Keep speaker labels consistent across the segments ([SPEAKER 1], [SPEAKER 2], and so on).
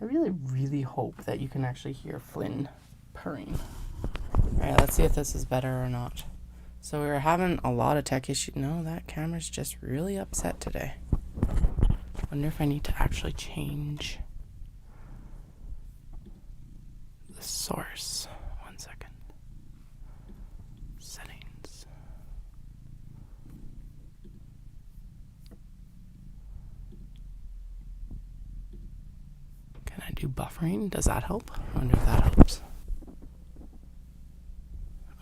[SPEAKER 1] I really, really hope that you can actually hear Flynn purring. Alright, let's see if this is better or not. So we were having a lot of tech issues. No, that camera's just really upset today. Wonder if I need to actually change the source. 1 second. Settings. Can I do buffering? Does that help? I wonder if that helps.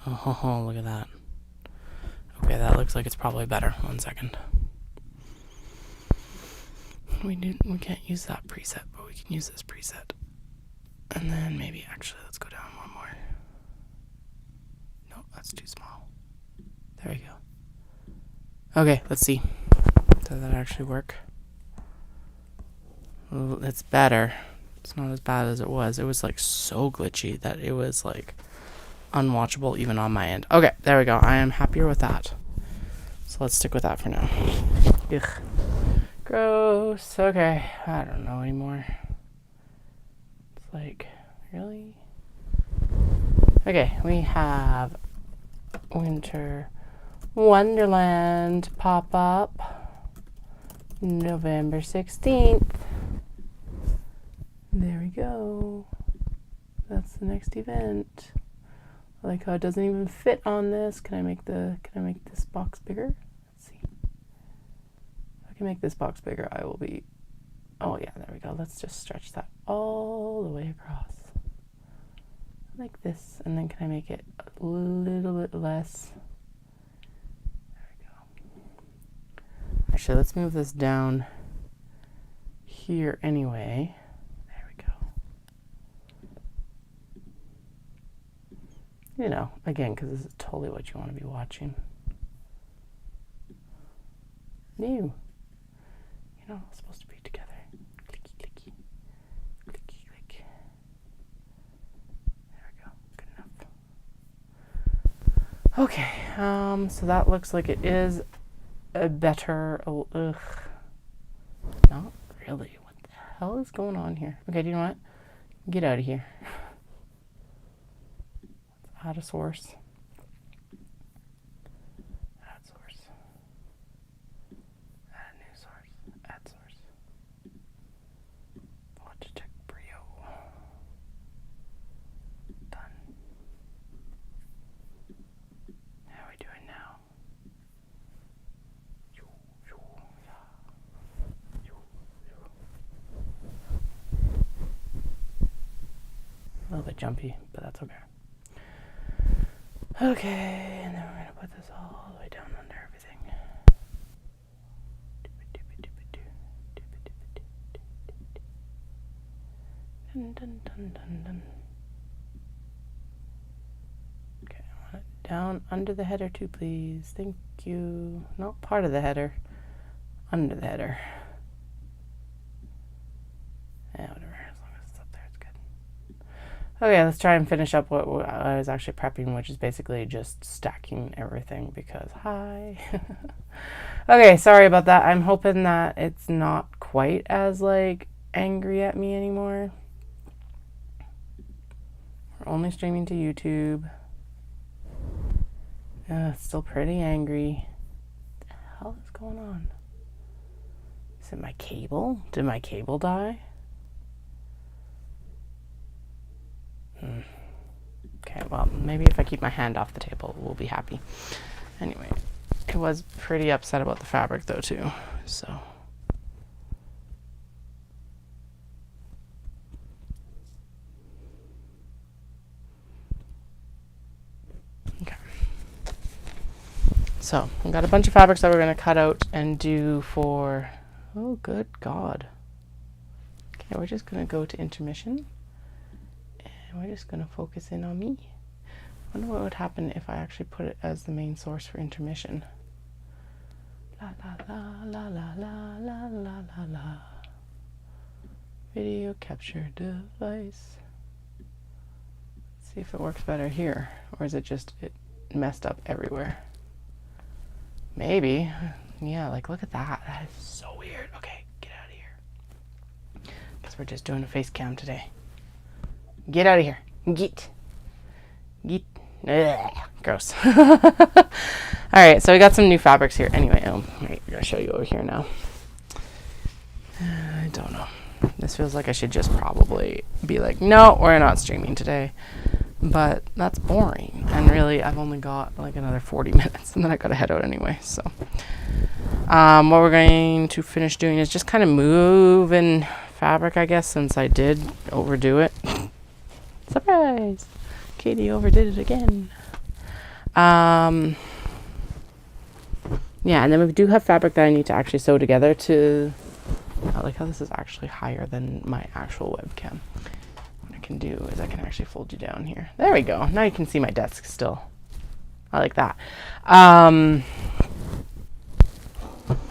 [SPEAKER 1] Oh, look at that. Okay, that looks like it's probably better. 1 second. We can't use that preset, but we can use this preset. And then maybe actually let's go down one more. No, that's too small. There we go. Okay, let's see. Does that actually work? Well, it's better. It's not as bad as it was. It was like so glitchy that it was like unwatchable even on my end. Okay, there we go. I am happier with that. So let's stick with that for now. Ugh. Gross. Okay. I don't know anymore. It's like, really? Okay, we have Winter Wonderland pop-up November 16th. There we go. That's the next event. I like how it doesn't even fit on this. Can I make this box bigger? Let's see. If I can make this box bigger, I will be... Oh yeah, there we go. Let's just stretch that all the way across. Like this. And then can I make it a little bit less? There we go. Actually, let's move this down here anyway. You know, again, because this is totally what you want to be watching. New. You know, it's supposed to be together. Clicky, clicky. Clicky, click. There we go. Good enough. Okay, so that looks like it is a better... Oh, ugh. Not really. What the hell is going on here? Okay, do you know what? Get out of here. Add a source. Add source. Add a new source. Add source. Logitech Brio. Done. How are we doing now? A little bit jumpy, but that's okay. Okay, and then we're going to put this all the way down under everything. Dun, dun, dun, dun, dun. Okay, I want it down under the header too, please. Thank you. Not part of the header. Under the header. Yeah, whatever. As long as it's up there, it's good. Okay, let's try and finish up what I was actually prepping, which is basically just stacking everything because, hi. Okay, sorry about that. I'm hoping that it's not quite as, like, angry at me anymore. We're only streaming to YouTube. It's still pretty angry. What the hell is going on? Is it my cable? Did my cable die? Okay, well, maybe if I keep my hand off the table, we'll be happy. Anyway, it was pretty upset about the fabric, though, too, so. Okay. So, we got a bunch of fabrics that we're going to cut out and do for, oh, good God. Okay, we're just going to go to intermission. We're just going to focus in on me. I wonder what would happen if I actually put it as the main source for intermission. La la la la la la la la la la. Video capture device. Let's see if it works better here. Or is it just it messed up everywhere? Maybe. Yeah, like look at that. That is so weird. Okay, get out of here. Because because we're just doing a face cam today. Get out of here. Get. Ugh, gross. Alright, so we got some new fabrics here. Anyway, I'm gonna show you over here now. I don't know. This feels like I should just probably be like, no, we're not streaming today. But that's boring. And really, I've only got like another 40 minutes and then I gotta head out anyway. So, what we're going to finish doing is just kind of moving fabric, I guess, since I did overdo it. Surprise! Katie overdid it again. Yeah, and then we do have fabric that I need to actually sew together to... I like how this is actually higher than my actual webcam. What I can do is I can actually fold you down here. There we go. Now you can see my desk still. I like that.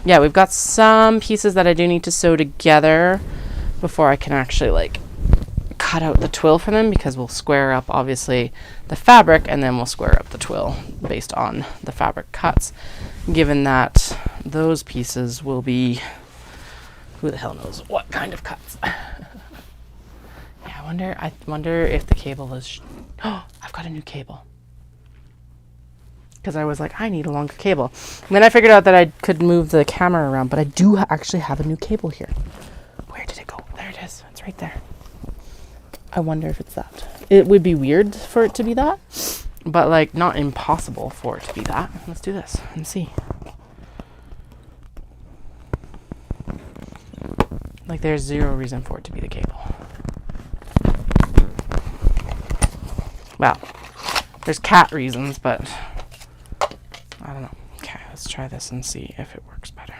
[SPEAKER 1] Yeah, we've got some pieces that I do need to sew together before I can actually like cut out the twill for them, because we'll square up obviously the fabric and then we'll square up the twill based on the fabric cuts, given that those pieces will be, who the hell knows what kind of cuts. Yeah, I wonder if the cable is oh, I've got a new cable, because I was like, I need a longer cable. And then I figured out that I could move the camera around, but I do actually have a new cable here. Where did it go? There it is. It's right there. I wonder if it's that. It would be weird for it to be that, but like not impossible for it to be that. Let's do this and see. Like there's zero reason for it to be the cable. Well, there's cat reasons, but I don't know. Okay, let's try this and see if it works better.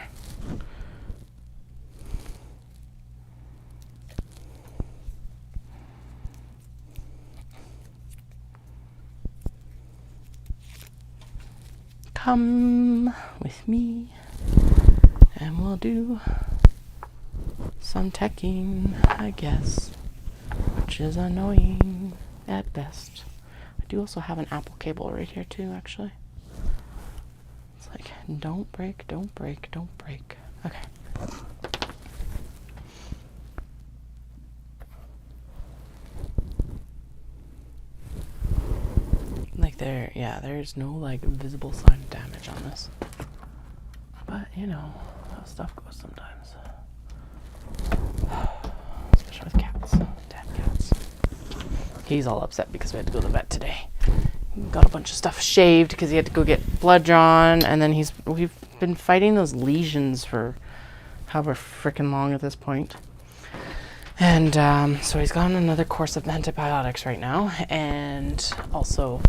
[SPEAKER 1] Come with me and we'll do some teching, I guess, which is annoying at best. I do also have an Apple cable right here too, actually. It's like, don't break, don't break, don't break. Okay. Like there's no like visible sign of damage on this. But you know how stuff goes sometimes. Especially with cats. Damn cats. He's all upset because we had to go to the vet today. Got a bunch of stuff shaved because he had to go get blood drawn, and then we've been fighting those lesions for however freaking long at this point. And so he's got another course of antibiotics right now, and also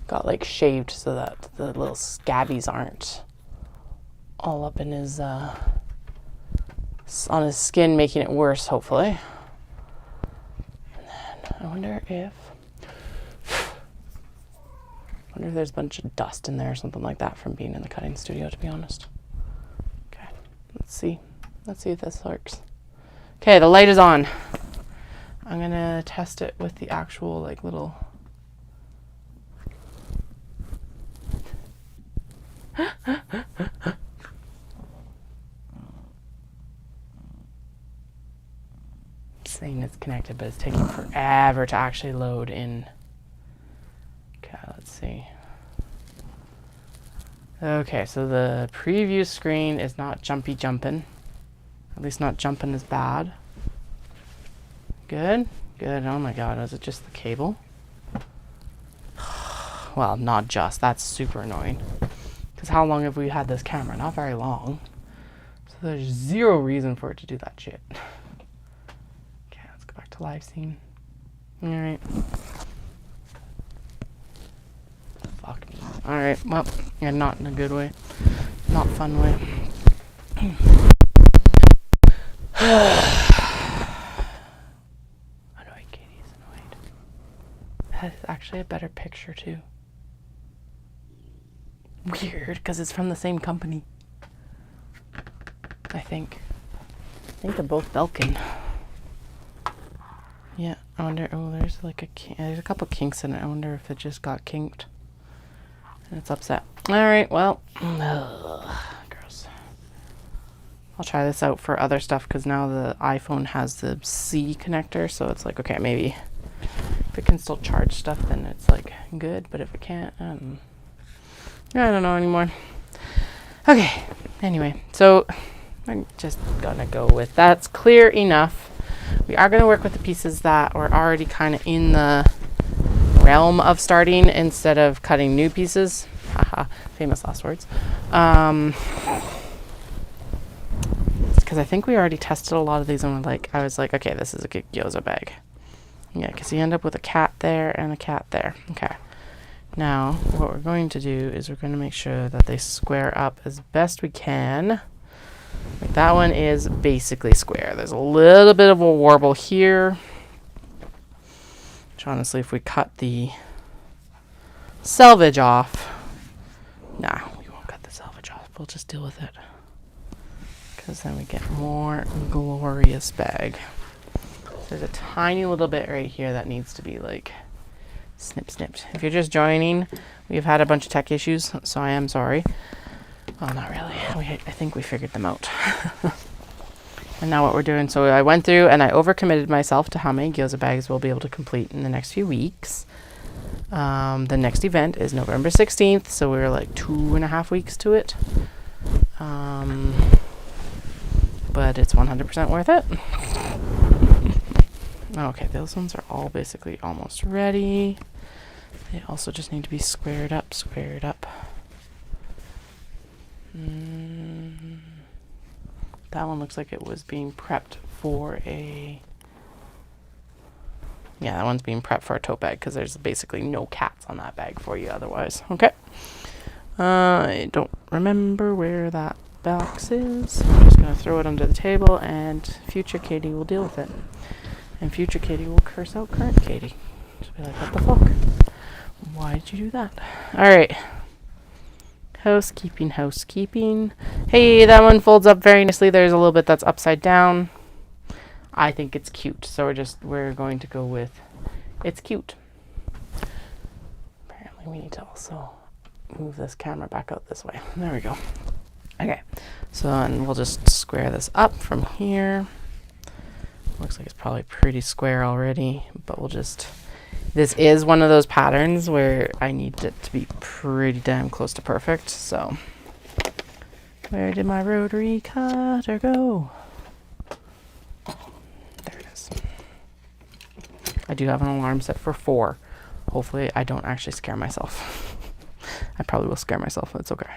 [SPEAKER 1] got like shaved so that the little scabbies aren't all up in his on his skin, making it worse, hopefully. And then I wonder if there's a bunch of dust in there or something like that from being in the cutting studio, to be honest. Okay, let's see if this works. Okay, the light is on. I'm gonna test it with the actual like little saying it's connected, but it's taking forever to actually load in. Okay, let's see. Okay, so the preview screen is not jumping. At least not jumping as bad. Good. Oh my god, is it just the cable? Well, not just. That's super annoying. Because how long have we had this camera? Not very long. So there's zero reason for it to do that shit. Okay, let's go back to live scene. Alright. Fuck me. Alright, well, yeah, not in a good way. Not fun way. Annoyed, Katie's annoyed. That is actually a better picture too. Weird, because it's from the same company. I think they're both Belkin. Yeah, I wonder. Oh, there's like there's a couple kinks in it. I wonder if it just got kinked and it's upset. All right, well, gross. I'll try this out for other stuff because now the iPhone has the C connector, so it's like, okay, maybe if it can still charge stuff, then it's like good, but if it can't, I don't know anymore. Okay, anyway, so I'm just gonna go with that's clear enough. We are gonna work with the pieces that were already kind of in the realm of starting instead of cutting new pieces. Haha, famous last words. Because I think we already tested a lot of these and I was like, okay, this is a good gyoza bag. Yeah, because you end up with a cat there and a cat there. Okay. Now, what we're going to do is we're going to make sure that they square up as best we can. Like that one is basically square. There's a little bit of a warble here. Which honestly, if we cut the selvage off, nah, we won't cut the selvage off. We'll just deal with it. Because then we get more glorious bag. There's a tiny little bit right here that needs to be like snipped. If you're just joining, we've had a bunch of tech issues, so I am sorry. Well, not really. I think we figured them out. And now what we're doing, so I went through and I overcommitted myself to how many gyoza bags we'll be able to complete in the next few weeks. The next event is November 16th, so we're like 2.5 weeks to it. But it's 100% worth it. Okay, those ones are all basically almost ready. They also just need to be squared up. That one looks like it was being prepped for a... Yeah, that one's being prepped for a tote bag because there's basically no cats on that bag for you otherwise. Okay. I don't remember where that box is. I'm just going to throw it under the table and future Katie will deal with it. And future Katie will curse out current Katie. She'll be like, what the fuck? Why did you do that? Alright. Housekeeping. Hey, that one folds up very nicely. There's a little bit that's upside down. I think it's cute. So we're going to go with it's cute. Apparently we need to also move this camera back out this way. There we go. Okay, so and we'll just square this up from here. Looks like it's probably pretty square already, but this is one of those patterns where I need it to be pretty damn close to perfect, so. Where did my rotary cutter go? There it is. I do have an alarm set for 4. Hopefully I don't actually scare myself. I probably will scare myself, but it's okay.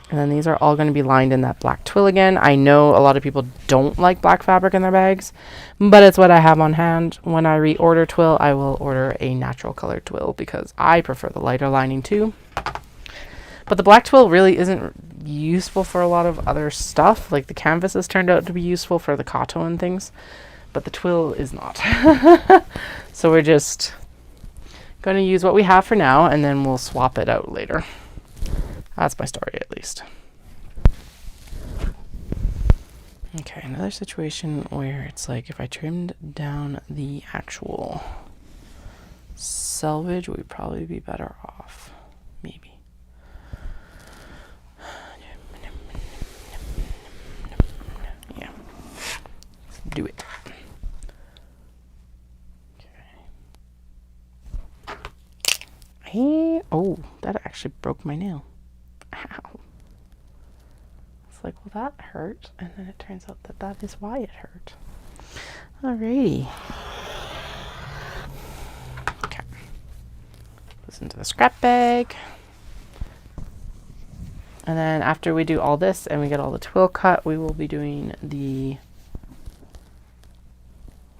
[SPEAKER 1] And then these are all going to be lined in that black twill again. I know a lot of people don't like black fabric in their bags, but it's what I have on hand. When I reorder twill, I will order a natural colored twill because I prefer the lighter lining too. But the black twill really isn't useful for a lot of other stuff. Like the canvas has turned out to be useful for the kato and things, but the twill is not. So we're just going to use what we have for now, and then we'll swap it out later. That's my story, at least. Okay, another situation where it's like if I trimmed down the actual selvage, we'd probably be better off. Maybe. Yeah. Let's do it. Okay. Oh, that actually broke my nail. Ow. It's like, well, that hurt. And then it turns out that that is why it hurt. Alrighty. Okay. This into the scrap bag. And then after we do all this and we get all the twill cut, we will be doing the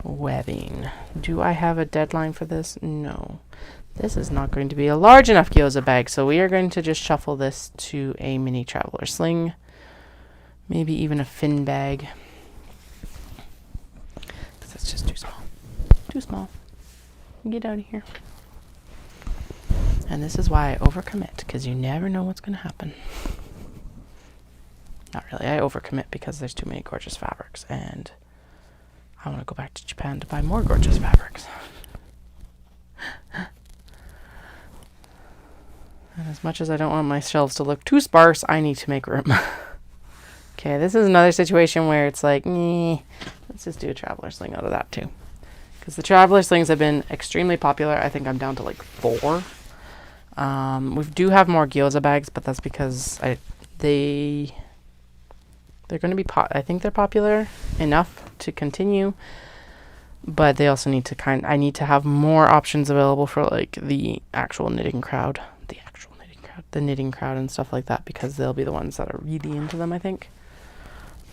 [SPEAKER 1] webbing. Do I have a deadline for this? No. This is not going to be a large enough gyoza bag, so we are going to just shuffle this to a mini traveler sling. Maybe even a fin bag. Because that's just too small. Too small. Get out of here. And this is why I overcommit, because you never know what's going to happen. Not really. I overcommit because there's too many gorgeous fabrics, and I want to go back to Japan to buy more gorgeous fabrics. And as much as I don't want my shelves to look too sparse, I need to make room. Okay, this is another situation where it's like, let's just do a traveler sling out of that too. Because the traveler slings have been extremely popular. I think I'm down to like 4. We do have more gyoza bags, but that's because they're going to be I think they're popular enough to continue, but they also need to I need to have more options available for like the knitting crowd and stuff like that, because they'll be the ones that are really into them, I think.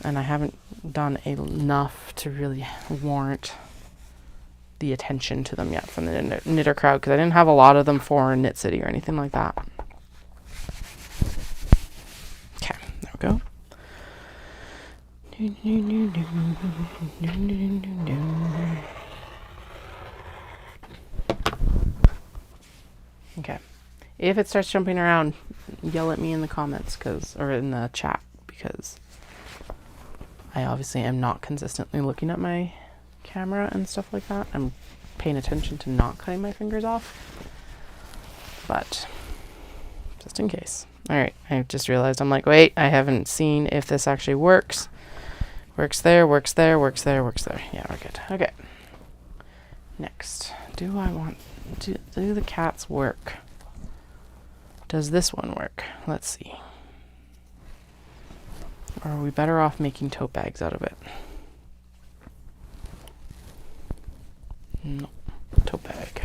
[SPEAKER 1] And I haven't done enough to really warrant the attention to them yet from the knitter crowd, because I didn't have a lot of them for Knit City or anything like that. Okay, there we go. Okay, if it starts jumping around, yell at me in the comments, or in the chat, because I obviously am not consistently looking at my camera and stuff like that. I'm paying attention to not cutting my fingers off, but just in case. All right, I just realized, I'm like, wait, I haven't seen if this actually works. Works there, works there, works there, works there. Yeah, we're good. Okay. Next, do I want do the cats work? Does this one work? Let's see. Or are we better off making tote bags out of it? No, tote bag.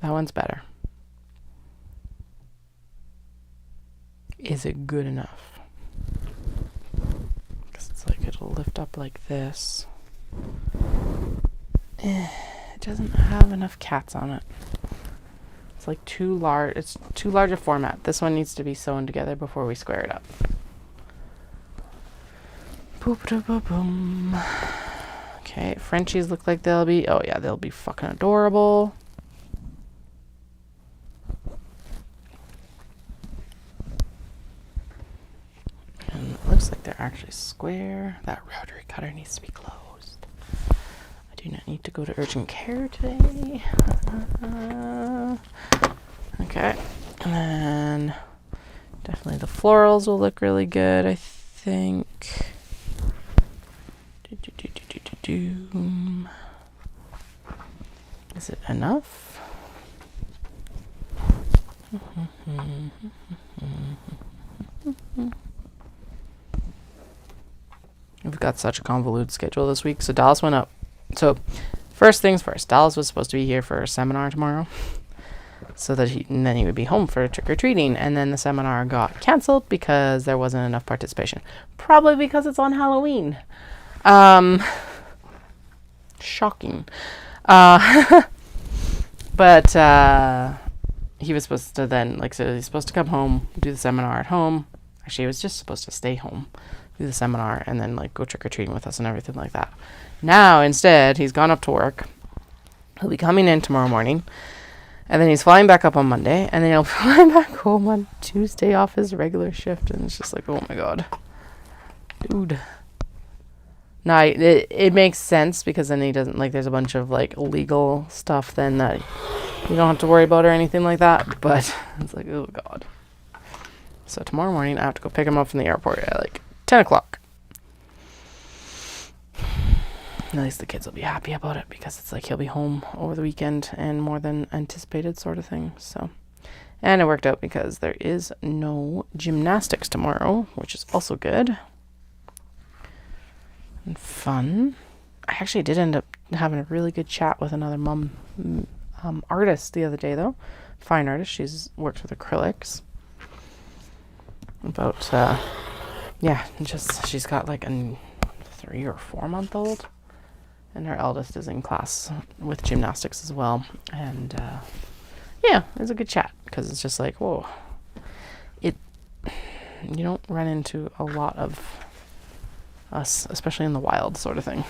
[SPEAKER 1] That one's better. Is it good enough? Because it's like it'll lift up like this. It doesn't have enough cats on it. It's like too large. It's too large a format. This one needs to be sewn together before we square it up. Boom. Okay, Frenchies look like they'll be, oh yeah, they'll be fucking adorable. And it looks like they're actually square. That rotary cutter needs to be closed. I do not need to go to urgent care today. Okay, and then definitely the florals will look really good, I think. Is it enough? We've got such a convoluted schedule this week. So Dallas went up. So first things first, Dallas was supposed to be here for a seminar tomorrow, so that then he would be home for trick-or-treating. And then the seminar got canceled because there wasn't enough participation. Probably because it's on Halloween. Shocking. But he was supposed to then, so he's supposed to come home, do the seminar at home. Actually, he was just supposed to stay home, do the seminar, and then go trick-or-treating with us and everything like that. Now, instead, he's gone up to work. He'll be coming in tomorrow morning, and then he's flying back up on Monday, and then he'll fly back home on Tuesday off his regular shift. And it's just like, oh my god, dude. Now, it makes sense, because then he doesn't, there's a bunch of legal stuff then that you don't have to worry about or anything like that. But it's like, oh god. So tomorrow morning I have to go pick him up from the airport at 10 o'clock. At least the kids will be happy about it, because it's he'll be home over the weekend and more than anticipated sort of thing. So, and it worked out because there is no gymnastics tomorrow, which is also good and fun. I actually did end up having a really good chat with another artist the other day, though. Fine artist. She's worked with acrylics. About she's got a 3 or 4 month old. And her eldest is in class with gymnastics as well. And, it was a good chat, because it's just whoa. You don't run into a lot of us, especially in the wild sort of thing.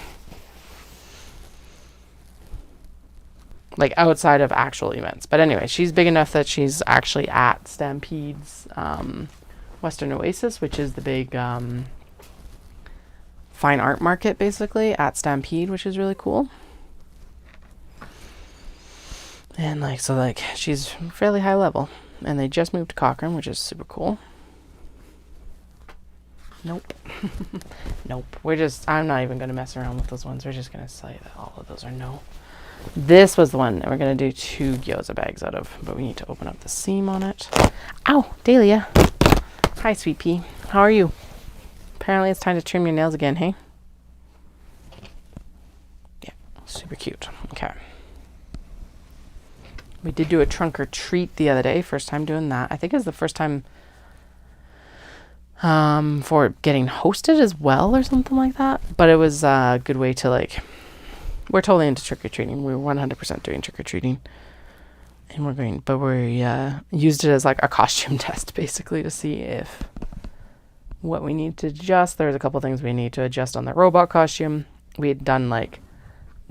[SPEAKER 1] Outside of actual events. But anyway, she's big enough that she's actually at Stampede's Western Oasis, which is the big fine art market basically at Stampede, which is really cool. And like, so like she's fairly high level, and they just moved to Cochrane, which is super cool. Nope. Nope. I'm not even going to mess around with those ones. We're just going to say that all of those are no. This was the one that we're going to do 2 gyoza bags out of, but we need to open up the seam on it. Ow, Dahlia. Hi, Sweet Pea. How are you? Apparently it's time to trim your nails again, hey? Yeah, super cute. Okay. We did do a trunk or treat the other day. First time doing that. I think it was the first time for getting hosted as well or something like that. But it was a good way to like, we're totally into trick-or-treating. We're 100% doing trick-or-treating. And we used it as like a costume test basically to see if what we need to adjust. There's a couple things we need to adjust on the robot costume. We had done like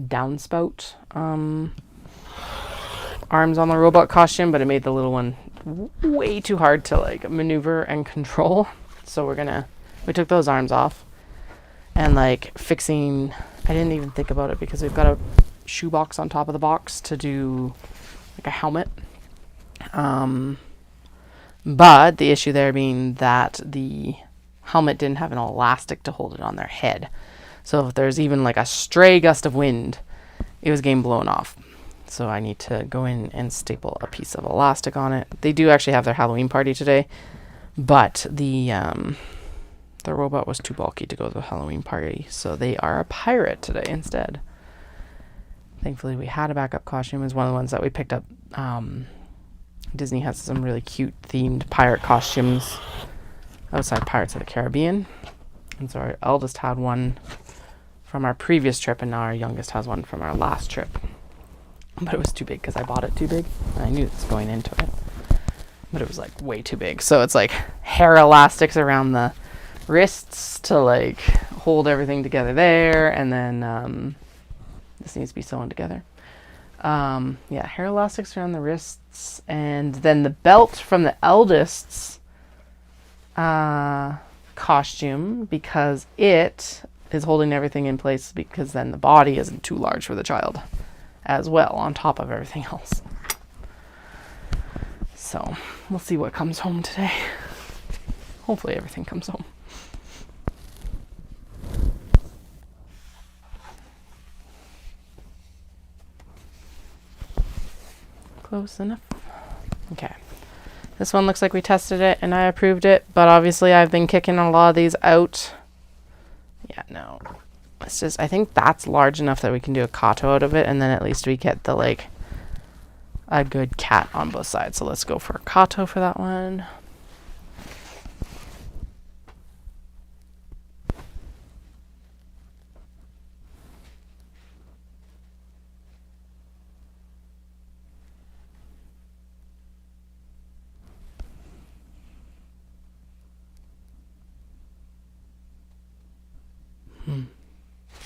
[SPEAKER 1] downspout arms on the robot costume, but it made the little one way too hard to like maneuver and control. So we took those arms off and like I didn't even think about it because we've got a shoebox on top of the box to do like a helmet. But the issue there being that the helmet didn't have an elastic to hold it on their head. So if there's even like a stray gust of wind, it was getting blown off. So I need to go in and staple a piece of elastic on it. They do actually have their Halloween party today, but the robot was too bulky to go to the Halloween party, so they are a pirate today instead. Thankfully, we had a backup costume. It was one of the ones that we picked up. Disney has some really cute themed pirate costumes outside Pirates of the Caribbean. And so our eldest had one from our previous trip, and now our youngest has one from our last trip. But it was too big because I bought it too big. I knew it was going into it, but it was like way too big. So it's like hair elastics around the wrists to like hold everything together there, and then this needs to be sewn together. Yeah, hair elastics around the wrists, and then the belt from the eldest's costume, because it is holding everything in place, because then the body isn't too large for the child as well, on top of everything else. So we'll see what comes home today. Hopefully everything comes home. Close enough. Okay. This one looks like we tested it and I approved it, but obviously I've been kicking a lot of these out. Yeah, no. It's just, I think that's large enough that we can do a kato out of it, and then at least we get the like a good cat on both sides. So let's go for a kato for that one.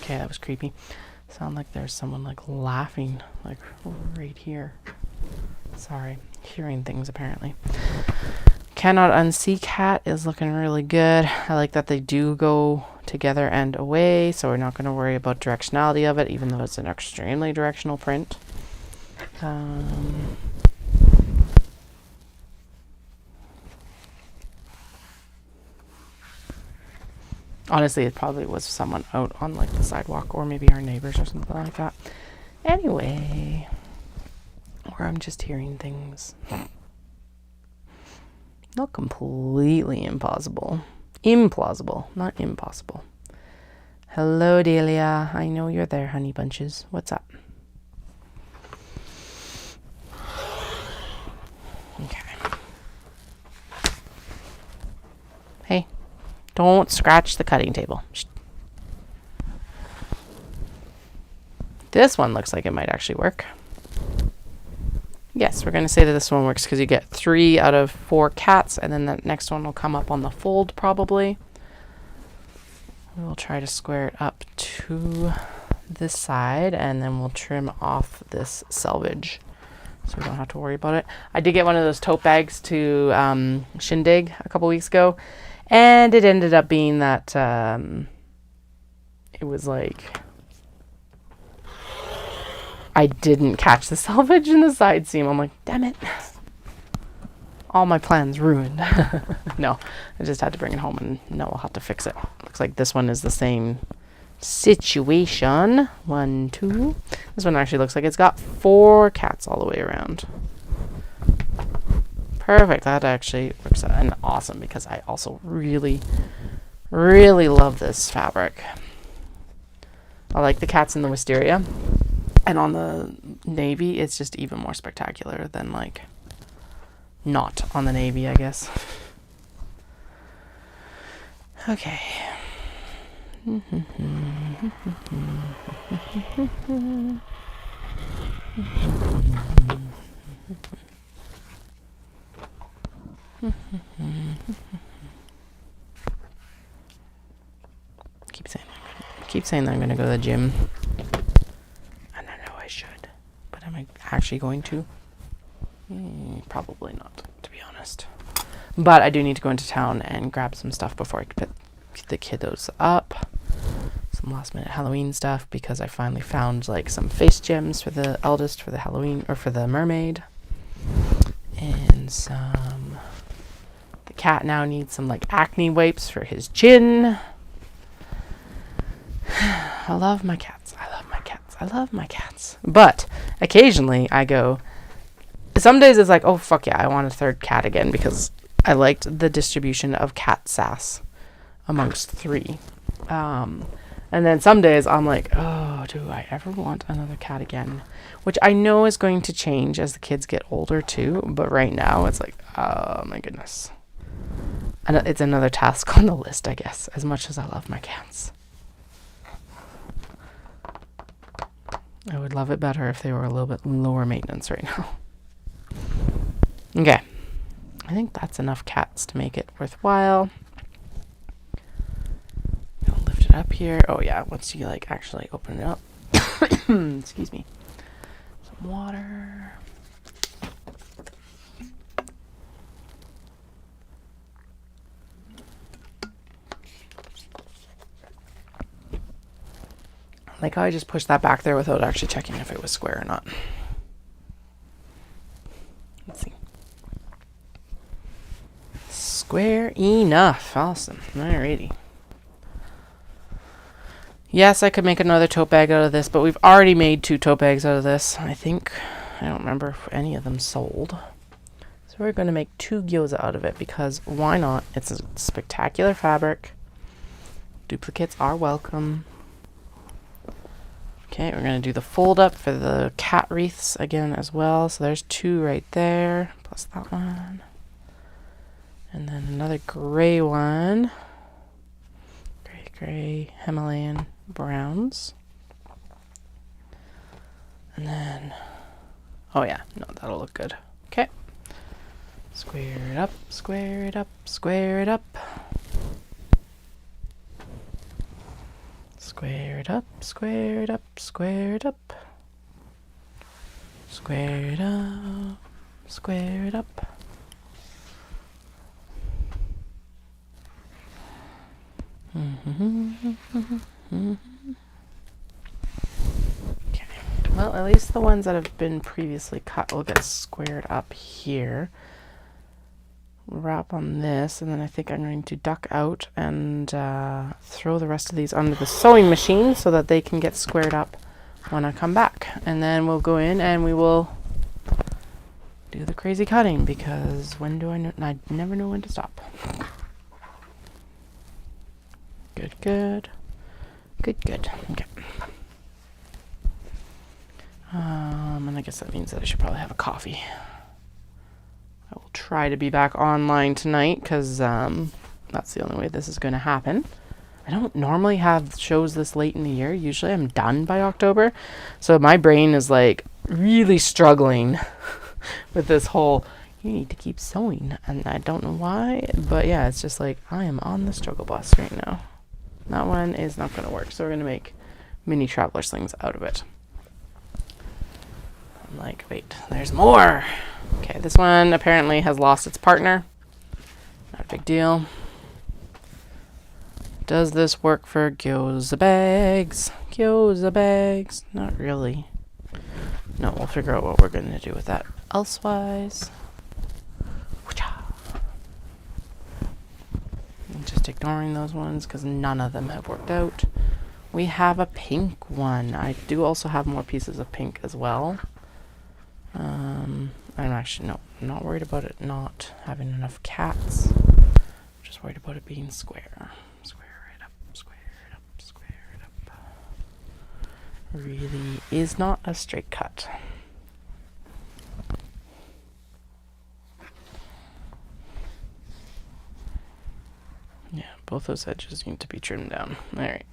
[SPEAKER 1] Okay, that was creepy. Sound like there's someone like laughing like right here. Sorry, hearing things apparently. Cannot Unsee Cat is looking really good. I like that they do go together and away, so we're not going to worry about directionality of it, even though it's an extremely directional print. Honestly, it probably was someone out on like the sidewalk, or maybe our neighbors or something like that. Anyway, or I'm just hearing things. Not completely impossible. Implausible, not impossible. Hello, Delia. I know you're there, honey bunches. What's up? Okay. Hey. Don't scratch the cutting table. Shh. This one looks like it might actually work. Yes, we're going to say that this one works because you get 3 out of 4 cats, and then the next one will come up on the fold probably. We'll try to square it up to this side, and then we'll trim off this selvage so we don't have to worry about it. I did get one of those tote bags to Shindig a couple weeks ago. And it ended up being that it was like I didn't catch the selvage in the side seam. I'm like, damn it. All my plans ruined. No, I just had to bring it home and no, I'll have to fix it. Looks like this one is the same situation. 1, 2. This one actually looks like it's got 4 cats all the way around. Perfect. That actually works out and awesome because I also really, really love this fabric. I like the cats in the wisteria. And on the navy, it's just even more spectacular than like not on the navy, I guess. Okay. Keep saying that I'm gonna go to the gym. And I know I should, but am I actually going to? Probably not, to be honest. But I do need to go into town and grab some stuff before I put the kiddos up. Some last minute Halloween stuff because I finally found like some face gems for the eldest for the Halloween or for the mermaid. And some, the cat now needs some like acne wipes for his chin. I love my cats. I love my cats. I love my cats. But occasionally I go, some days it's like, oh, fuck yeah, I want a third cat again because I liked the distribution of cat sass amongst 3. And then some days I'm like, oh, do I ever want another cat again? Which I know is going to change as the kids get older too. But right now it's like, oh my goodness. And it's another task on the list, I guess, as much as I love my cats. I would love it better if they were a little bit lower maintenance right now. Okay. I think that's enough cats to make it worthwhile. I'll lift it up here. Oh yeah, once you like actually open it up. Excuse me. Some water. Like how I just pushed that back there without actually checking if it was square or not. Let's see. Square enough. Awesome. Alrighty. Yes, I could make another tote bag out of this, but we've already made 2 tote bags out of this, I think. I don't remember if any of them sold. So we're going to make 2 gyoza out of it because why not? It's a spectacular fabric. Duplicates are welcome. Okay, we're going to do the fold up for the cat wreaths again as well. So there's 2 right there, plus that one. And then another gray one. Gray Himalayan browns. And then, oh yeah, no, that'll look good. Okay. Square it up, square it up, square it up. Square it up, square it up, square it up. Square it up, square it up. Okay. Well, at least the ones that have been previously cut will get squared up here. Wrap on this, and then I think I'm going to duck out and throw the rest of these under the sewing machine so that they can get squared up when I come back. And then we'll go in and we will do the crazy cutting because when do I know? I never know when to stop. Good, good. Good, good. Okay. And I guess that means that I should probably have a coffee. I will try to be back online tonight because that's the only way this is going to happen. I don't normally have shows this late in the year. Usually I'm done by October. So my brain is like really struggling with this whole, you need to keep sewing. And I don't know why, but yeah, it's just like I am on the struggle bus right now. That one is not going to work. So we're going to make mini traveler slings out of it. I'm like, wait, there's more. Okay, this one apparently has lost its partner. Not a big deal. Does this work for gyoza bags? Gyoza bags? Not really. No, we'll figure out what we're going to do with that elsewise. Just ignoring those ones because none of them have worked out. We have a pink one. I do also have more pieces of pink as well. I'm actually, no, I'm not worried about it not having enough cats. I'm just worried about it being square. Square it up, square it up, square it up. Really is not a straight cut. Yeah, both those edges need to be trimmed down. All right.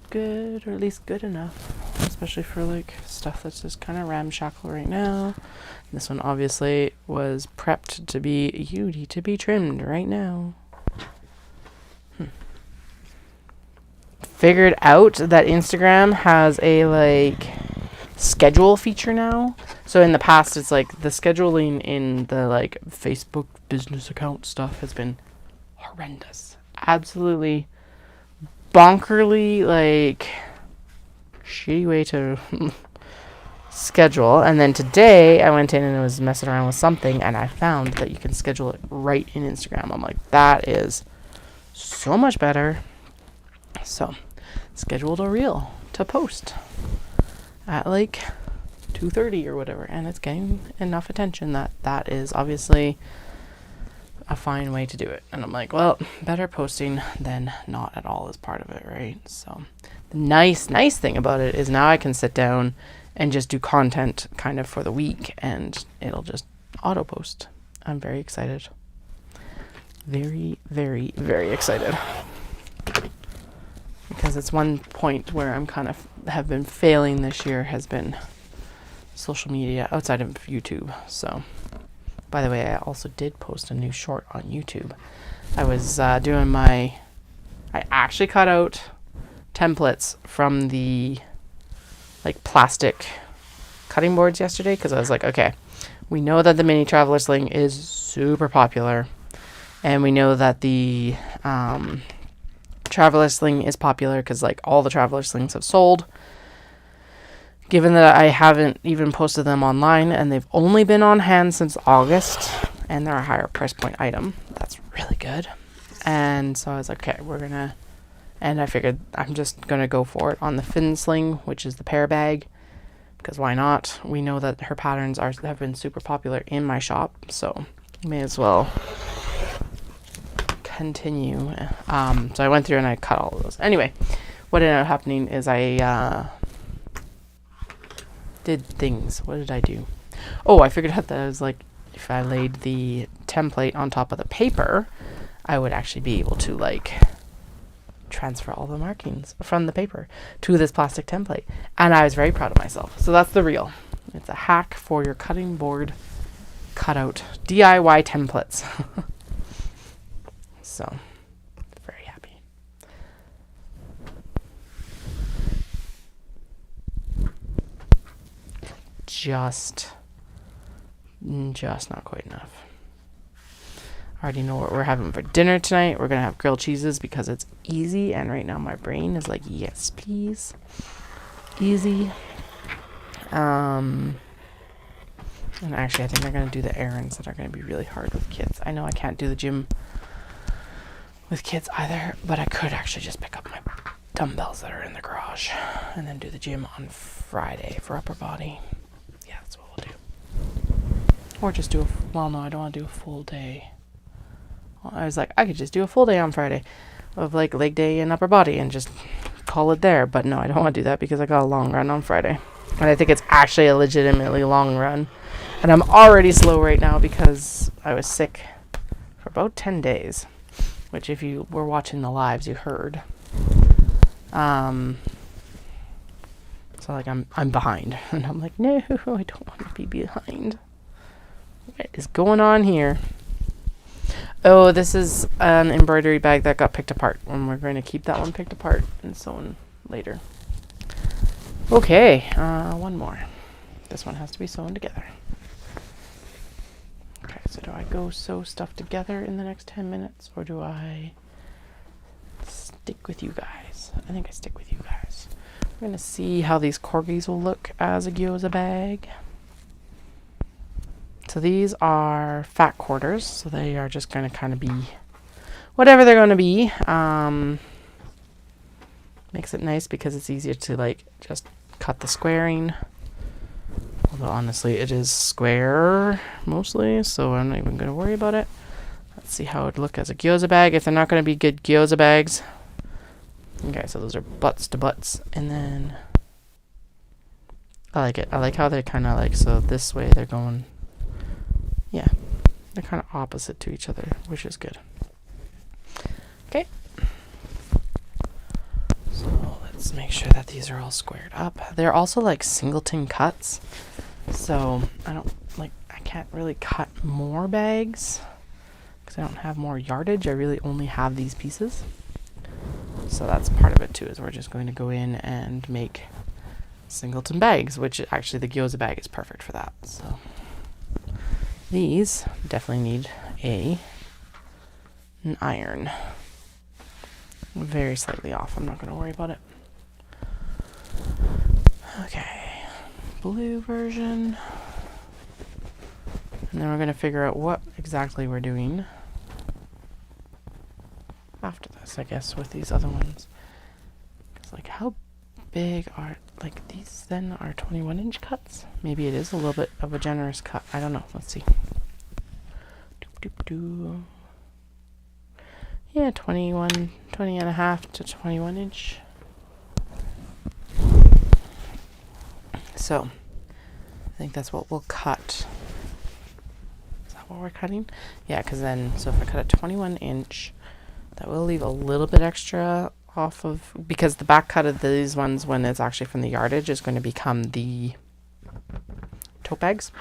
[SPEAKER 1] Good, or at least good enough, especially for like stuff that's just kind of ramshackle right now. This one obviously was prepped to be trimmed right now. Figured out that Instagram has a like schedule feature now. So in the past, it's like the scheduling in the like Facebook business account stuff has been horrendous, absolutely bonkerly like shitty way to schedule. And then today I went in and I was messing around with something and I found that you can schedule it right in Instagram. I'm like, that is so much better. So scheduled a reel to post at like 2:30 or whatever, and it's getting enough attention that is obviously a fine way to do it. And I'm like, well, better posting than not at all is part of it, right? So the nice thing about it is now I can sit down and just do content kind of for the week and it'll just auto post. I'm very excited. Very, very, very excited. Because it's one point where I'm kind of have been failing this year has been social media outside of YouTube. So by the way, I also did post a new short on YouTube. I was I actually cut out templates from the like plastic cutting boards yesterday because I was like, okay, we know that the mini traveler sling is super popular and we know that the traveler sling is popular because like all the traveler slings have sold. Given that I haven't even posted them online and they've only been on hand since August and they're a higher price point item, that's really good. And so I was like, okay, and I figured I'm just going to go for it on the fin sling, which is the pear bag, because why not? We know that her patterns have been super popular in my shop, so may as well continue. So I went through and I cut all of those. Anyway, what ended up happening is I did things. What did I do? Oh, I figured out that I was like, if I laid the template on top of the paper, I would actually be able to like transfer all the markings from the paper to this plastic template. And I was very proud of myself. So that's the reel. It's a hack for your cutting board cutout DIY templates. So very happy. Just not quite enough. I already know what we're having for dinner tonight. We're gonna have grilled cheeses because it's easy, and right now my brain is like, yes, please. Easy. And actually I think they're gonna do the errands that are gonna be really hard with kids. I know I can't do the gym with kids either, but I could actually just pick up my dumbbells that are in the garage and then do the gym on Friday for upper body. Yeah, that's what we'll do. Or just do no, I don't want to do a full day. I was like, I could just do a full day on Friday of like leg day and upper body and just call it there. But no, I don't want to do that because I got a long run on Friday. And I think it's actually a legitimately long run. And I'm already slow right now because I was sick for about 10 days. which if you were watching the lives, you heard. So like I'm behind, and I'm like, no, I don't want to be behind. What is going on here? Oh, this is an embroidery bag that got picked apart, and we're going to keep that one picked apart and sewn later. Okay, one more. This one has to be sewn together. Okay, so do I go sew stuff together in the next 10 minutes, or do I stick with you guys? I think I stick with you guys. We're going to see how these corgis will look as a gyoza bag. So these are fat quarters, so they are just going to kind of be whatever they're going to be. Makes it nice because it's easier to like just cut the squaring. Although honestly it is square mostly, so I'm not even going to worry about it. Let's see how it would look as a gyoza bag if they're not going to be good gyoza bags. Okay, so those are butts to butts, and then I like it. I like how they're kind of like, so this way they're going, yeah, they're kind of opposite to each other, which is good. Okay. So let's make sure that these are all squared up. They're also like singleton cuts, so I can't really cut more bags because I don't have more yardage. I really only have these pieces. So that's part of it too, is we're just going to go in and make singleton bags, which actually the gyoza bag is perfect for that. So these definitely need an iron. Very slightly off. I'm not going to worry about it. Okay, blue version. And then we're going to figure out what exactly we're doing after this, I guess, with these other ones. Because, like, how big are, like, these then are 21-inch cuts? Maybe it is a little bit of a generous cut. I don't know. Let's see. Yeah, 20 and a half to 21-inch. So, I think that's what we'll cut. Is that what we're cutting? Yeah, because then, so if I cut a 21-inch, that will leave a little bit extra off of, because the back cut of these ones, when it's actually from the yardage, is going to become the tote bags.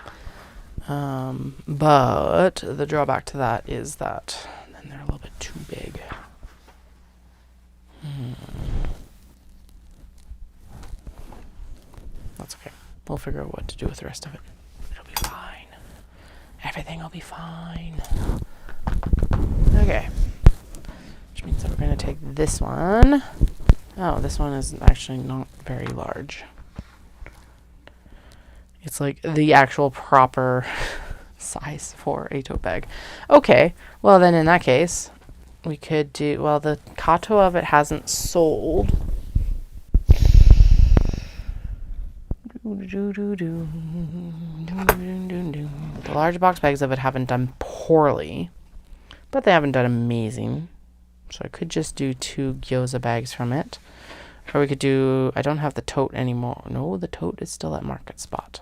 [SPEAKER 1] But the drawback to that is that then they're a little bit too big. That's okay. We'll figure out what to do with the rest of it. It'll be fine. Everything will be fine. Okay. Which means that we're going to take this one. Oh, this one is actually not very large. It's like the actual proper size for a tote bag. Okay, well then in that case, we could do, well, the kato of it hasn't sold. The large box bags of it haven't done poorly, but they haven't done amazing. So I could just do 2 gyoza bags from it. Or we could do, I don't have the tote anymore. No, the tote is still at Market Spot.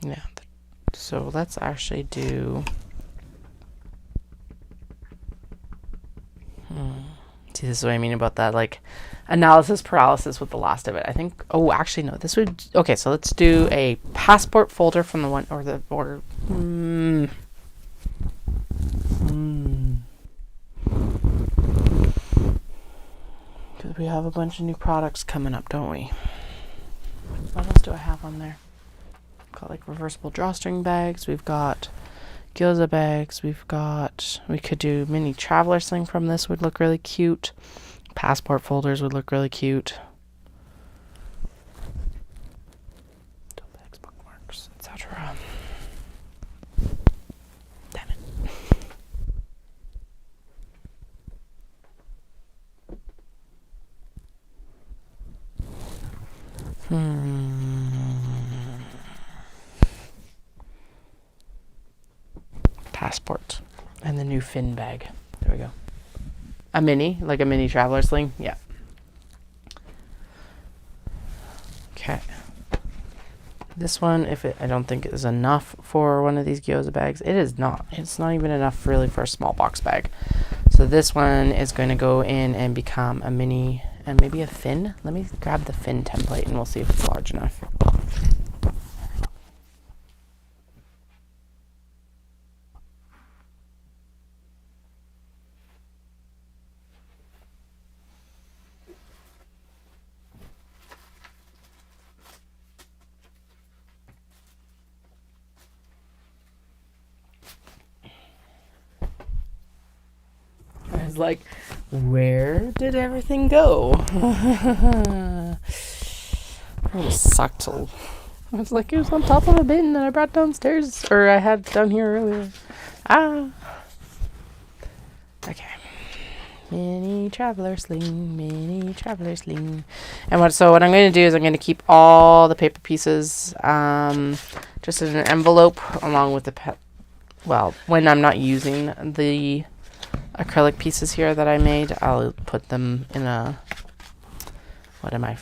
[SPEAKER 1] Yeah, so let's actually do, see, this is what I mean about that, like, analysis paralysis with the last of it. I think, oh, actually, no, this would, okay, so let's do a passport folder from the one, because we have a bunch of new products coming up, don't we? What else do I have on there? We've got like reversible drawstring bags. We've got gyoza bags. We could do mini traveler sling from this, would look really cute. Passport folders would look really cute. Tote bags, bookmarks, etc. Damn it. Passport and the new fin bag. There we go. A mini, like a mini traveler sling. Yeah. This one, I don't think is enough for one of these gyoza bags. It is not. It's not even enough really for a small box bag. So this one is going to go in and become a mini and maybe a fin. Let me grab the fin template and we'll see if it's large enough. I was like, where did everything go? It just sucked. I was like, it was on top of a bin that I brought downstairs, or I had down here earlier. Okay. Mini traveler sling, mini traveler sling. And so what I'm going to do is I'm going to keep all the paper pieces just in an envelope along with when I'm not using the acrylic pieces here that I made, I'll put them in what am I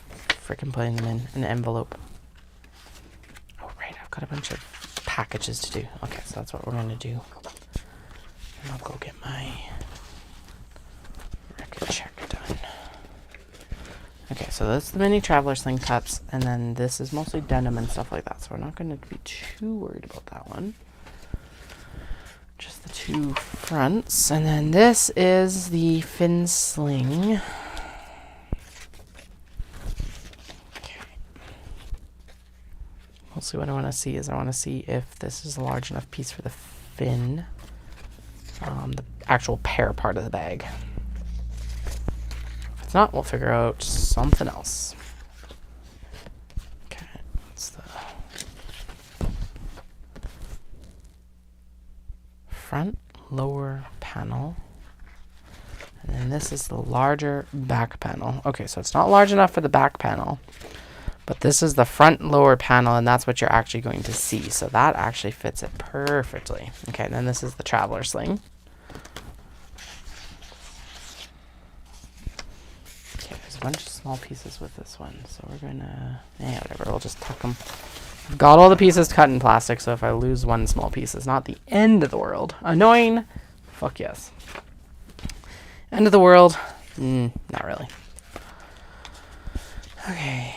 [SPEAKER 1] freaking putting them in? An envelope. Oh, right. I've got a bunch of packages to do. Okay, so that's what we're going to do. And I'll go get my record check done. Okay, so that's the mini traveler sling cups, and then this is mostly denim and stuff like that, so we're not going to be too worried about that one. Just the two fronts, and then this is the fin sling. Okay. Mostly what I want to see is I want to see if this is a large enough piece for the fin, the actual pear part of the bag. If it's not, we'll figure out something else. Okay, that's the front lower panel, and then this is the larger back panel. Okay, so it's not large enough for the back panel, but this is the front lower panel, and that's what you're actually going to see, so that actually fits it perfectly. Okay, and then this is the traveler sling. Okay, there's a bunch of small pieces with this one, so we're gonna whatever, we'll just tuck them. I've got all the pieces cut in plastic, so if I lose one small piece, it's not the end of the world. Annoying? Fuck yes. End of the world? Not really. Okay.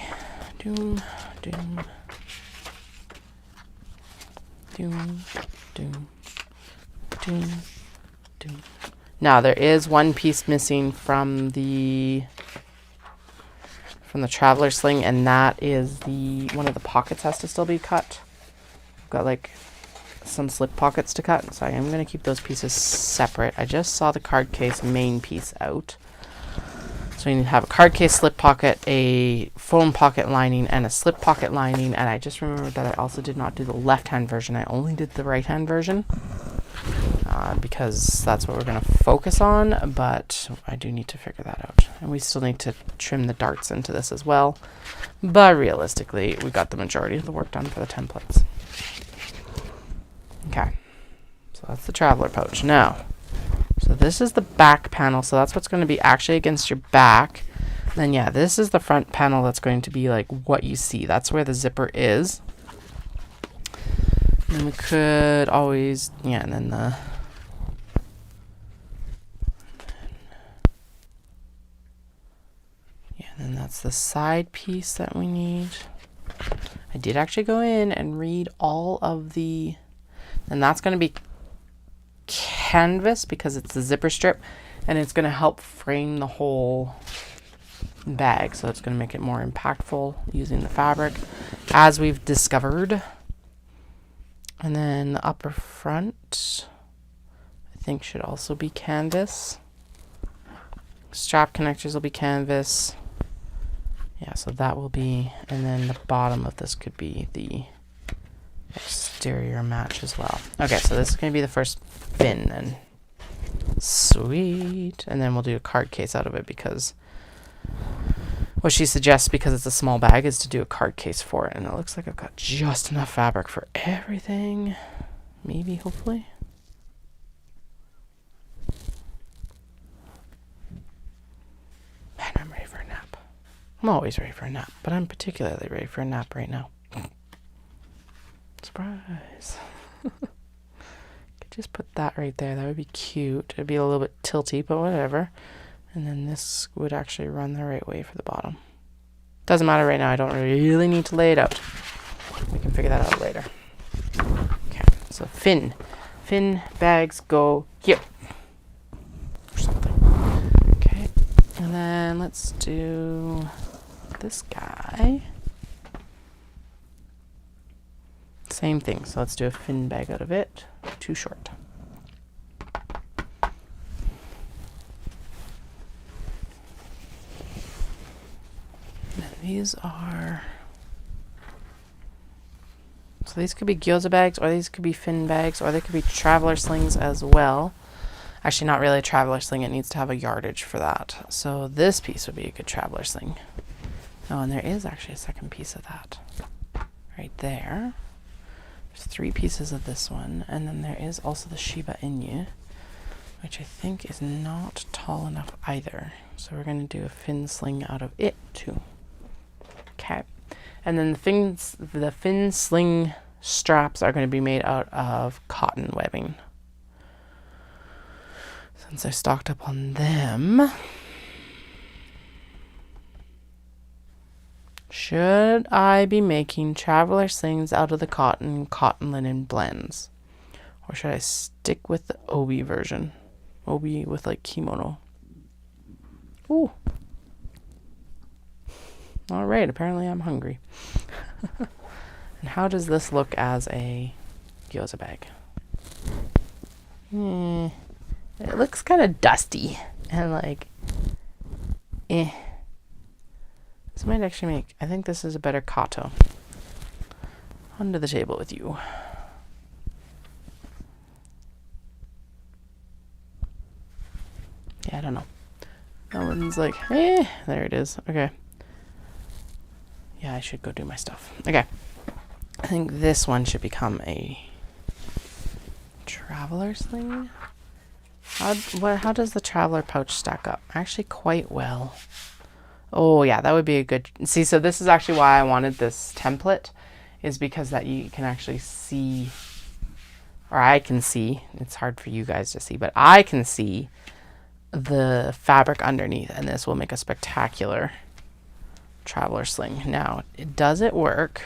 [SPEAKER 1] Doom, doom. Doom, doom. Doom, doom. Now, there is one piece missing from the traveler sling, and that is one of the pockets has to still be cut. I've got like some slip pockets to cut, so I am going to keep those pieces separate. I just saw the card case main piece out, so you need to have a card case slip pocket, a foam pocket lining, and a slip pocket lining. And I just remembered that I also did not do the left hand version, I only did the right hand version, because that's what we're going to focus on, but I do need to figure that out. And we still need to trim the darts into this as well, but realistically we got the majority of the work done for the templates. Okay, so that's the traveler pouch. Now, so this is the back panel, so that's what's going to be actually against your back. Then yeah, this is the front panel that's going to be like what you see. That's where the zipper is. And we could always, and then and then that's the side piece that we need. I did actually go in and read all of the, and that's going to be canvas because it's the zipper strip, and it's going to help frame the whole bag, so it's going to make it more impactful using the fabric, as we've discovered. And then the upper front, I think, should also be canvas. Strap connectors will be canvas. Yeah, so that will be, and then the bottom of this could be the exterior match as well. Okay, so this is going to be the first fin then. Sweet. And then we'll do a card case out of it, because what she suggests, because it's a small bag, is to do a card case for it. And it looks like I've got just enough fabric for everything. Maybe, hopefully. Man, I'm ready for a nap. I'm always ready for a nap, but I'm particularly ready for a nap right now. guys. Could just put that right there. That would be cute. It'd be a little bit tilty, but whatever. And then this would actually run the right way for the bottom. Doesn't matter right now. I don't really need to lay it out. We can figure that out later. Okay, so fin bags go here. Or something. Okay, and then let's do this guy. Same thing. So let's do a fin bag out of it. Too short. And these are... So these could be gyoza bags, or these could be fin bags, or they could be traveler slings as well. Actually, not really a traveler sling. It needs to have a yardage for that. So this piece would be a good traveler sling. Oh, and there is actually a second piece of that. Right there. There's 3 pieces of this one. And then there is also the Shiba Inu, which I think is not tall enough either. So we're going to do a fin sling out of it too. Okay. And then the fin sling straps are going to be made out of cotton webbing. Since I stocked up on them, should I be making traveler slings out of the cotton linen blends? Or should I stick with the obi version? Obi with like kimono. Ooh. All right, apparently I'm hungry. And how does this look as a gyoza bag? It looks kind of dusty and like, This might actually make, I think this is a better kato. Under the table with you. Yeah, I don't know. That one's like, there it is. Okay. Yeah, I should go do my stuff. Okay. I think this one should become a traveler sling. How does the traveler pouch stack up? Actually, quite well. Oh, yeah, that would be a good... See, so this is actually why I wanted this template, is because that you can actually see, or I can see, it's hard for you guys to see, but I can see the fabric underneath, and this will make a spectacular traveler sling. Now, does it work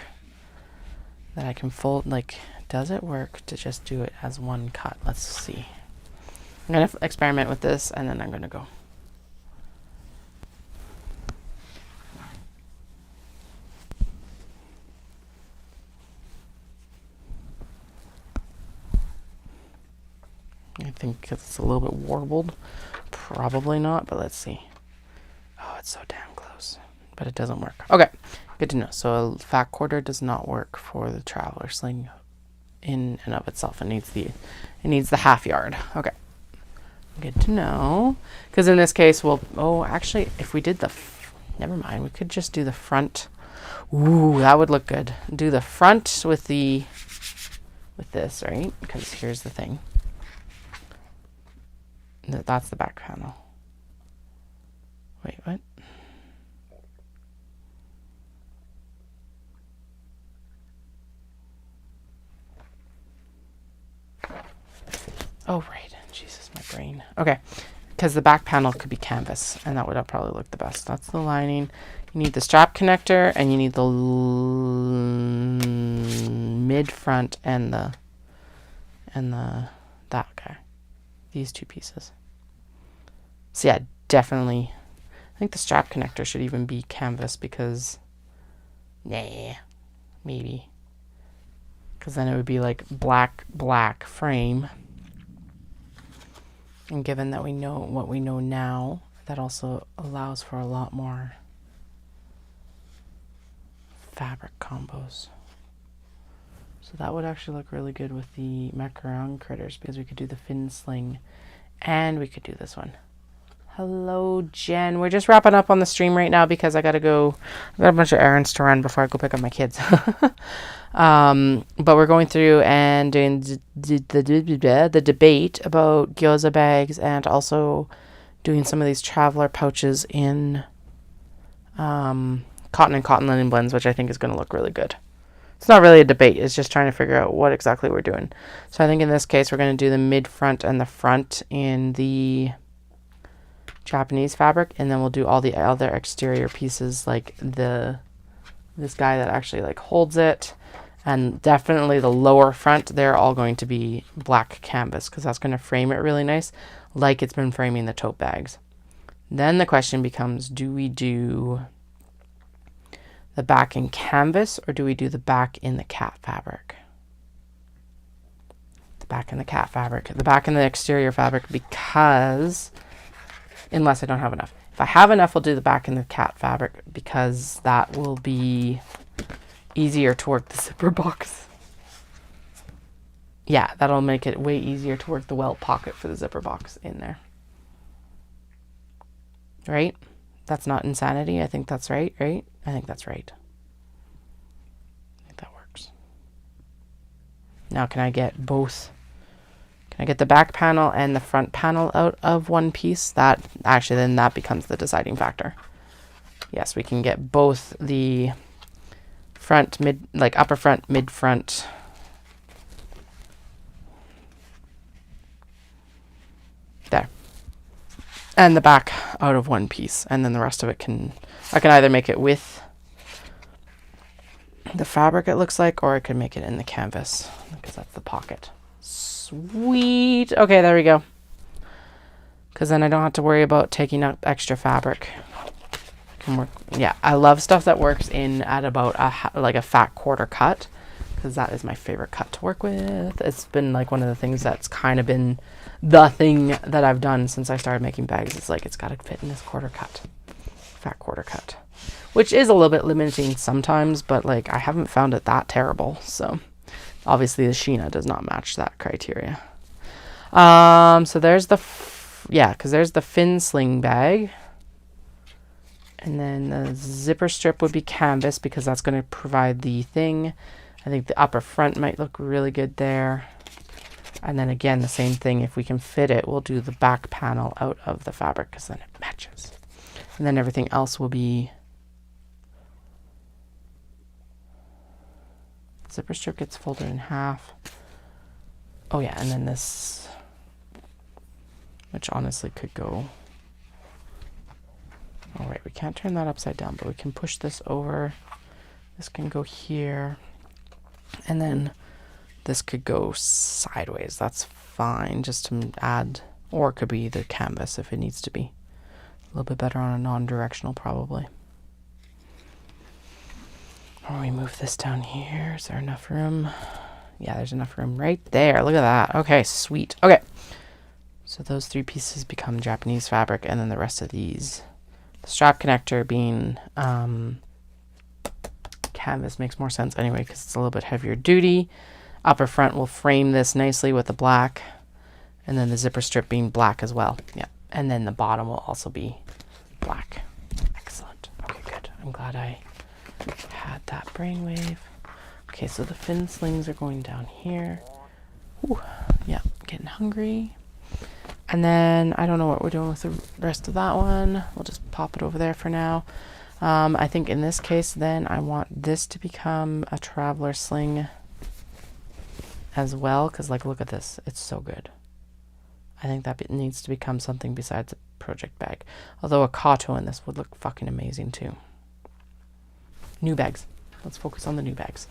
[SPEAKER 1] that I can fold, like, does it work to just do it as one cut? Let's see. I'm going to experiment with this, and then I'm going to go. I think it's a little bit warbled. Probably not, but let's see. Oh, it's so damn close. But it doesn't work. Okay, good to know. So a fat quarter does not work for the traveler sling in and of itself. It needs the half yard. Okay, good to know. Because in this case, actually, if we did never mind. We could just do the front. Ooh, that would look good. Do the front with this, right? Because here's the thing. That's the back panel. Wait, what? Oh, right. Jesus, my brain. Okay. Because the back panel could be canvas, and that would probably look the best. That's the lining. You need the strap connector, and you need the mid front and that guy. These 2 pieces. So yeah, definitely. I think the strap connector should even be canvas because, maybe. Because then it would be like black frame. And given that we know what we know now, that also allows for a lot more fabric combos. So that would actually look really good with the macaron critters because we could do the fin sling and we could do this one. Hello, Jen. We're just wrapping up on the stream right now because I got a bunch of errands to run before I go pick up my kids. But we're going through and doing the debate about gyoza bags and also doing some of these traveler pouches in cotton and cotton linen blends, which I think is going to look really good. It's not really a debate. It's just trying to figure out what exactly we're doing. So I think in this case, we're going to do the mid front and the front in the Japanese fabric. And then we'll do all the other exterior pieces like this guy that actually like holds it. And definitely the lower front, they're all going to be black canvas because that's going to frame it really nice like it's been framing the tote bags. Then the question becomes, do we do the back in canvas or do we do the back in the cat fabric? The back in the cat fabric. The back in the exterior fabric because, unless I don't have enough. If I have enough, we'll do the back in the cat fabric because that will be easier to work the zipper box. Yeah, that'll make it way easier to work the welt pocket for the zipper box in there. Right? That's not insanity. I think that's right, right? I think that's right. I think that works. Now, can I get both? Can I get the back panel and the front panel out of one piece? That actually, then that becomes the deciding factor. Yes, we can get both the front, mid, like upper front, mid front. There. And the back out of one piece. And then the rest of it I can either make it with the fabric, it looks like, or I could make it in the canvas because that's the pocket. Sweet. Okay, there we go. Because then I don't have to worry about taking up extra fabric. Yeah, I love stuff that works in at about a fat quarter cut because that is my favorite cut to work with. It's been like one of the things that's kind of been the thing that I've done since I started making bags. It's like it's got to fit in this quarter cut, fat quarter cut, which is a little bit limiting sometimes, but like I haven't found it that terrible. So obviously the Sheena does not match that criteria. So there's because there's the fin sling bag. And then the zipper strip would be canvas because that's going to provide the thing. I think the upper front might look really good there. And then again, the same thing. If we can fit it, we'll do the back panel out of the fabric because then it matches. And then everything else will be... Zipper strip gets folded in half. Oh yeah, and then this, which honestly could go... All right, we can't turn that upside down, but we can push this over. This can go here. And then this could go sideways. That's fine, just to add, or it could be the canvas if it needs to be. A little bit better on a non-directional probably. Or we move this down here. Is there enough room? Yeah, there's enough room right there. Look at that. Okay, sweet. Okay. So those three pieces become Japanese fabric, and then the rest of these... The strap connector being canvas makes more sense anyway because it's a little bit heavier duty. Upper front will frame this nicely with the black, and then the zipper strip being black as well. Yeah, and then the bottom will also be black. Excellent. Okay, good. I'm glad I had that brainwave. Okay, so the fin slings are going down here. Ooh, yeah, getting hungry. And then I don't know what we're doing with the rest of that one. We'll just pop it over there for now. I think in this case, then I want this to become a traveler sling as well. Because like, look at this. It's so good. I think that it needs to become something besides a project bag. Although a Kato in this would look fucking amazing too. New bags. Let's focus on the new bags.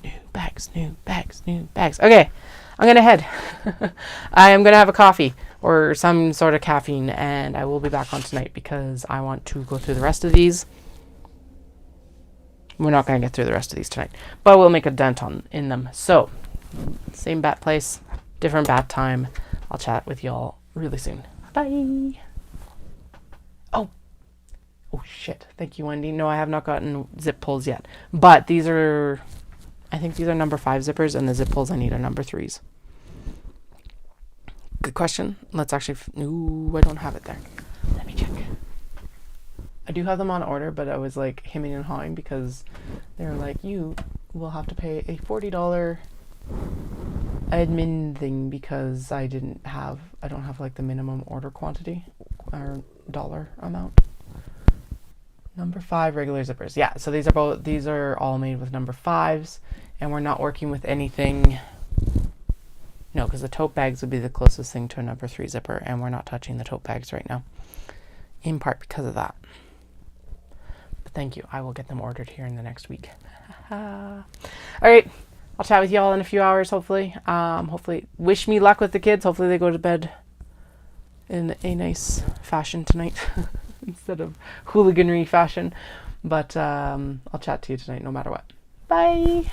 [SPEAKER 1] New bags, new bags, new bags. Okay, I'm going to head. I am going to have a coffee or some sort of caffeine, and I will be back on tonight because I want to go through the rest of these. We're not going to get through the rest of these tonight, but we'll make a dent in them. So, same bat place, different bat time. I'll chat with y'all really soon. Bye. Oh shit. Thank you, Wendy. No, I have not gotten zip pulls yet, but these are... I think these are number 5 zippers, and the zip pulls I need are number 3s. Good question. Let's actually... Ooh, I don't have it there. Let me check. I do have them on order, but I was like hemming and hawing because they're like, you will have to pay a $40 admin thing because I don't have like the minimum order quantity or dollar amount. Number 5 regular zippers. Yeah, so these are all made with number 5s, and we're not working with anything. No, because the tote bags would be the closest thing to a number 3 zipper, and we're not touching the tote bags right now, in part because of that. But thank you. I will get them ordered here in the next week. All right. I'll chat with you all in a few hours, hopefully. Hopefully, wish me luck with the kids. Hopefully they go to bed in a nice fashion tonight instead of hooliganry fashion. But I'll chat to you tonight no matter what. Bye.